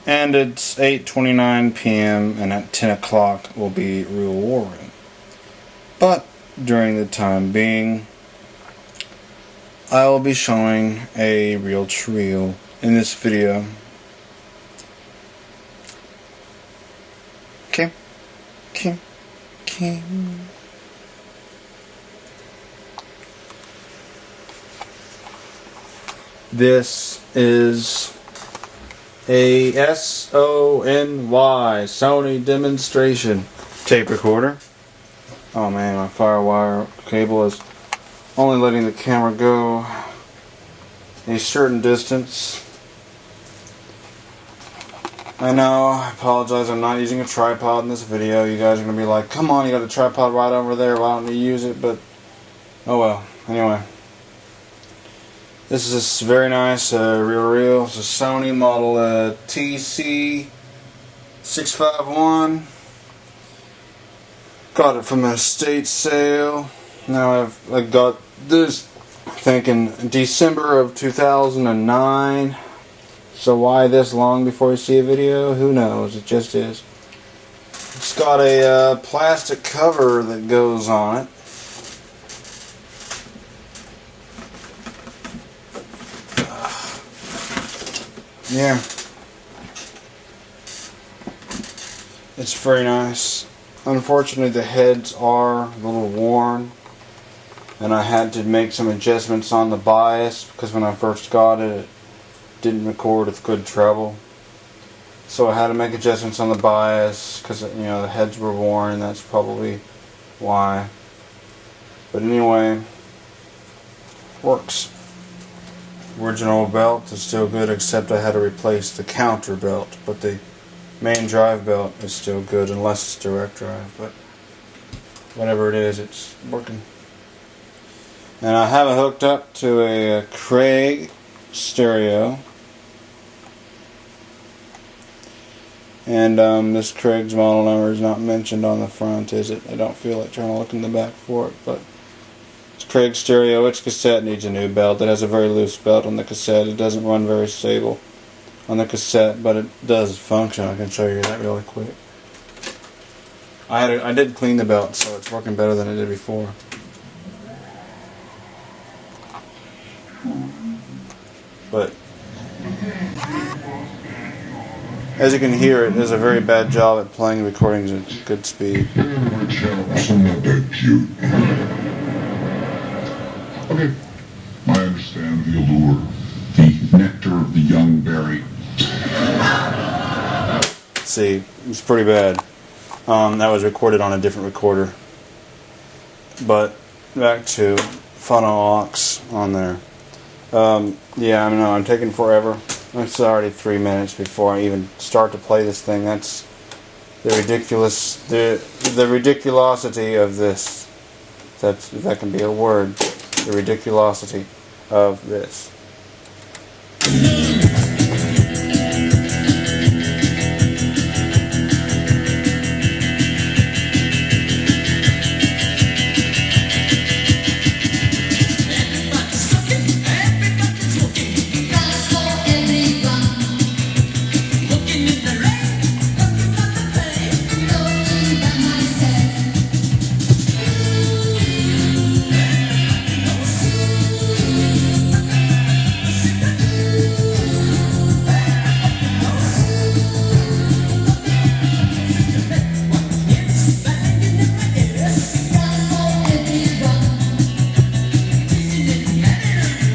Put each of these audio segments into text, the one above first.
And it's 8:29 p.m. and at 10 o'clock will be Real War Room. But during the time being, I will be showing a reel to reel in this video. Okay. This is a Sony demonstration tape recorder. Oh man, my Firewire cable is only letting the camera go a certain distance. I know, I apologize, I'm not using a tripod in this video. You guys are going to be like, come on, you got a tripod right over there, why don't you use it? But, oh well, anyway. This is a very nice reel. It's a Sony model TC-651. Got it from an estate sale. Now I got this, I think, in December of 2009. So why this long before you see a video? Who knows? It just is. It's got a plastic cover that goes on it. Yeah. It's very nice. Unfortunately, the heads are a little worn, and I had to make some adjustments on the bias because when I first got it, it didn't record with good treble. So I had to make adjustments on the bias because, you know, the heads were worn. That's probably why. But anyway, works. Original belt is still good, except I had to replace the counter belt, but the main drive belt is still good unless it's direct drive, but whatever it is, it's working. And I have it hooked up to a Craig stereo, and this Craig's model number is not mentioned on the front, is it? I don't feel like trying to look in the back for it, but it's Craig stereo. Its cassette needs a new belt. It has a very loose belt on the cassette. It doesn't run very stable on the cassette, but it does function. I can show you that really quick. I did clean the belt, so it's working better than it did before. But as you can hear, it does a very bad job at playing recordings at good speed. Okay, I understand the allure, the nectar of the young berry. See, it's pretty bad. That was recorded on a different recorder. But back to funnel aux on there. Yeah, I know I'm taking forever. It's already 3 minutes before I even start to play this thing. That's the ridiculosity of this. If that can be a word. The ridiculosity of this.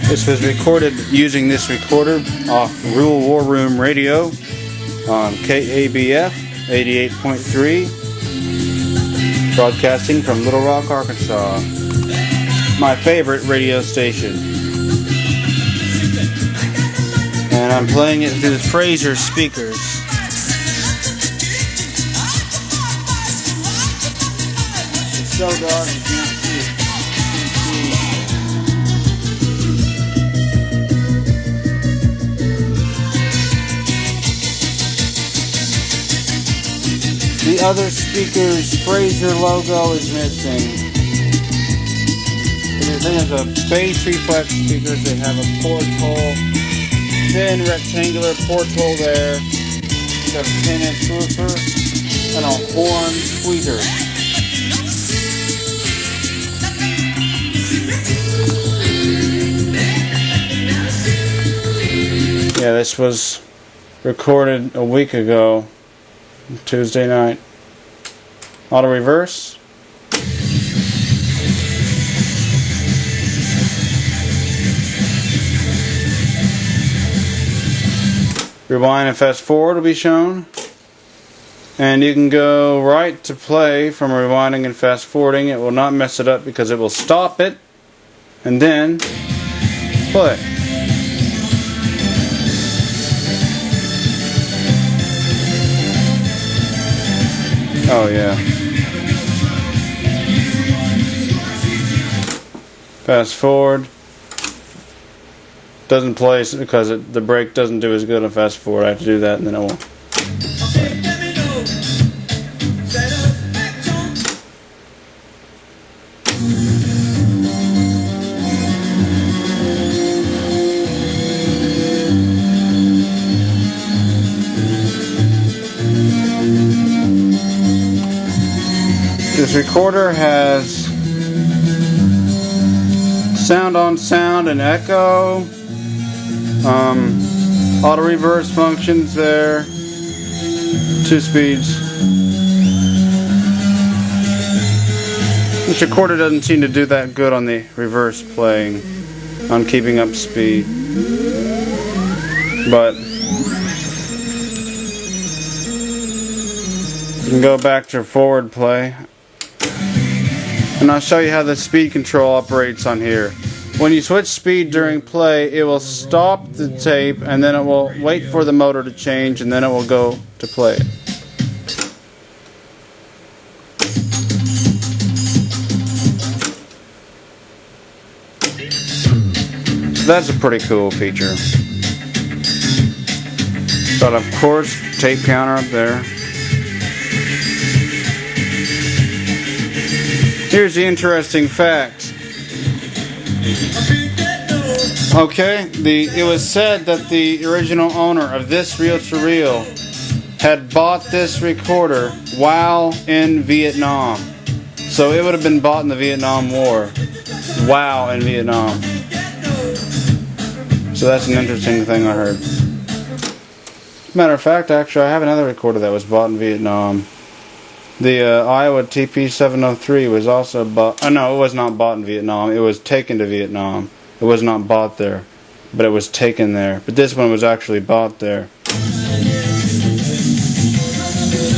This was recorded using this recorder off Real War Room Radio on KABF 88.3, broadcasting from Little Rock, Arkansas. My favorite radio station. And I'm playing it through the Frazier speakers. It's so dark you can't see it. The other speaker's Frazier logo is missing. They have a bass reflex speakers. They have a porthole, thin rectangular porthole there. bunch of 10-inch woofers and a horn tweeter. Yeah, this was recorded a week ago, Tuesday night. Auto reverse. Rewind and fast forward will be shown. And you can go right to play from rewinding and fast forwarding. It will not mess it up because it will stop it and then play. Oh yeah. Fast forward. Doesn't play because the brake doesn't do as good on fast forward. I have to do that and then it won't. This recorder has sound on sound and echo. Auto reverse functions there. 2 speeds. This recorder doesn't seem to do that good on the reverse playing, on keeping up speed. But you can go back to forward play. And I'll show you how the speed control operates on here. When you switch speed during play, it will stop the tape and then it will wait for the motor to change and then it will go to play. So that's a pretty cool feature. But of course, tape counter up there. Here's the interesting fact. Okay, it was said that the original owner of this reel-to-reel had bought this recorder while in Vietnam. So it would have been bought in the Vietnam War while in Vietnam. So that's an interesting thing I heard. Matter of fact, actually, I have another recorder that was bought in Vietnam. The Iowa TP-703 was also bought. No, it was not bought in Vietnam. It was taken to Vietnam. It was not bought there, but it was taken there. But this one was actually bought there.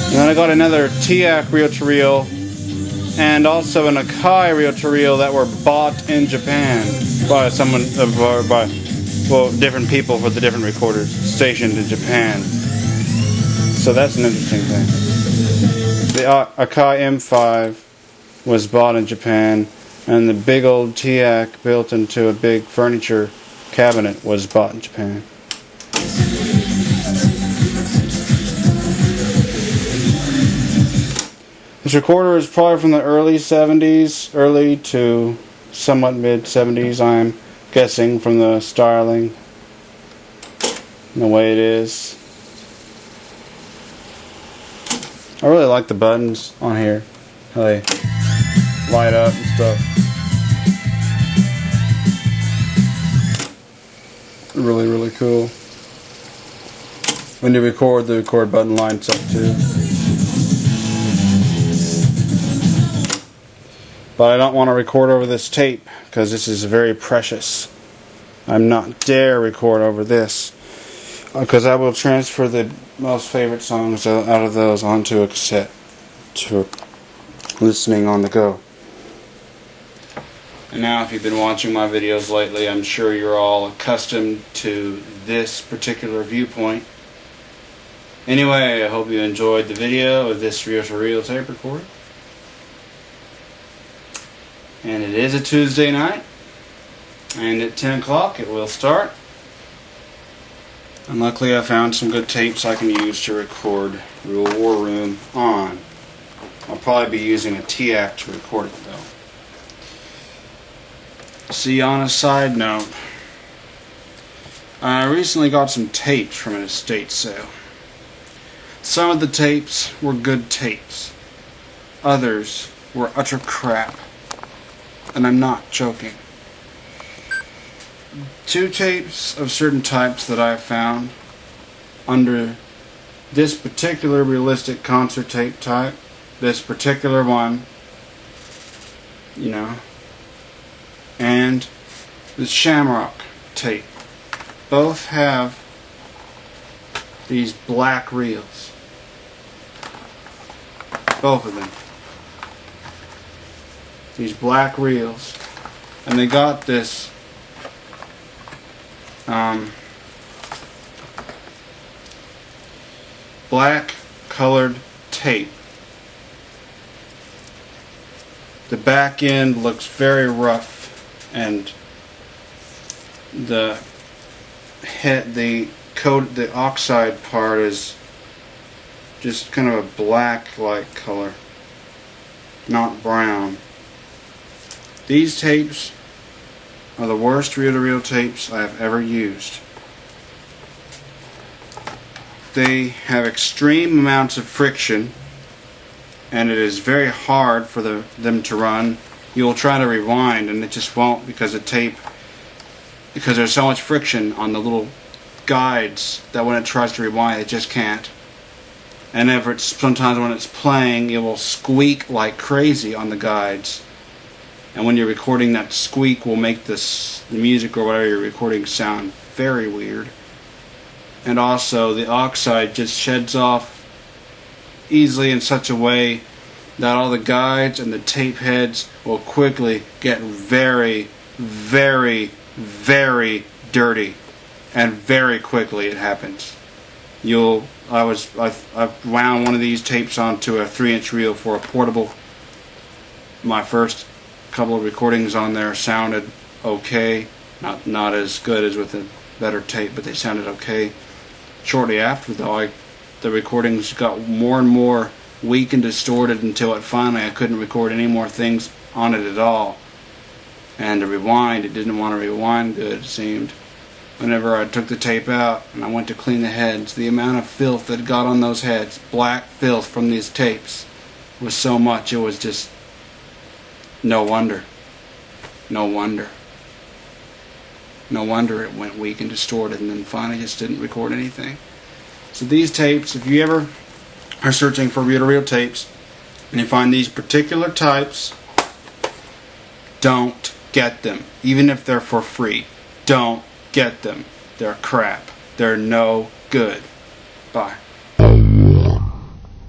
And then I got another TIAC reel-to-reel and also an Akai reel-to-reel that were bought in Japan by someone, different people for the different recorders stationed in Japan. So that's an interesting thing. The Akai M5 was bought in Japan, and the big old TIAC built into a big furniture cabinet was bought in Japan. This recorder is probably from the early 70s, early to somewhat mid 70s, I'm guessing, from the styling and the way it is. I really like the buttons on here, how they light up and stuff. Really, really cool. When you record, the record button lights up too. But I don't want to record over this tape because this is very precious. I'm not dare record over this because I will transfer the most favorite songs out of those onto a cassette to listening on the go. And now, if you've been watching my videos lately, I'm sure you're all accustomed to this particular viewpoint. Anyway, I hope you enjoyed the video of this reel-to-reel tape recorder. And it is a Tuesday night, and at 10 o'clock it will start. And luckily I found some good tapes I can use to record Real War Room on. I'll probably be using a TIAC to record it though. See, on a side note, I recently got some tapes from an estate sale. Some of the tapes were good tapes. Others were utter crap. And I'm not joking. 2 tapes of certain types that I found under this particular realistic concert tape type, this particular one, you know, and the Shamrock tape. Both have these black reels. Both of them. These black reels. And they got this black colored tape. The back end looks very rough, and the oxide part is just kind of a black like color, not brown. These tapes are the worst reel-to-reel tapes I have ever used. They have extreme amounts of friction, and it is very hard for them to run. You'll try to rewind and it just won't, because because there's so much friction on the little guides that when it tries to rewind it just can't. And sometimes when it's playing, it will squeak like crazy on the guides. And when you're recording, that squeak will make the music or whatever you're recording sound very weird. And also, the oxide just sheds off easily in such a way that all the guides and the tape heads will quickly get very, very, very dirty. And very quickly it happens. I wound one of these tapes onto a 3-inch reel for a portable. My first couple of recordings on there sounded okay, not as good as with a better tape, but they sounded okay. Shortly after, though, the recordings got more and more weak and distorted until finally I couldn't record any more things on it at all. And to rewind, it didn't want to rewind good, it seemed. Whenever I took the tape out and I went to clean the heads, the amount of filth that got on those heads, black filth from these tapes, was so much, it was just no wonder. No wonder. No wonder it went weak and distorted and then finally just didn't record anything. So these tapes, if you ever are searching for reel-to-reel tapes and you find these particular types, don't get them. Even if they're for free, don't get them. They're crap. They're no good. Bye.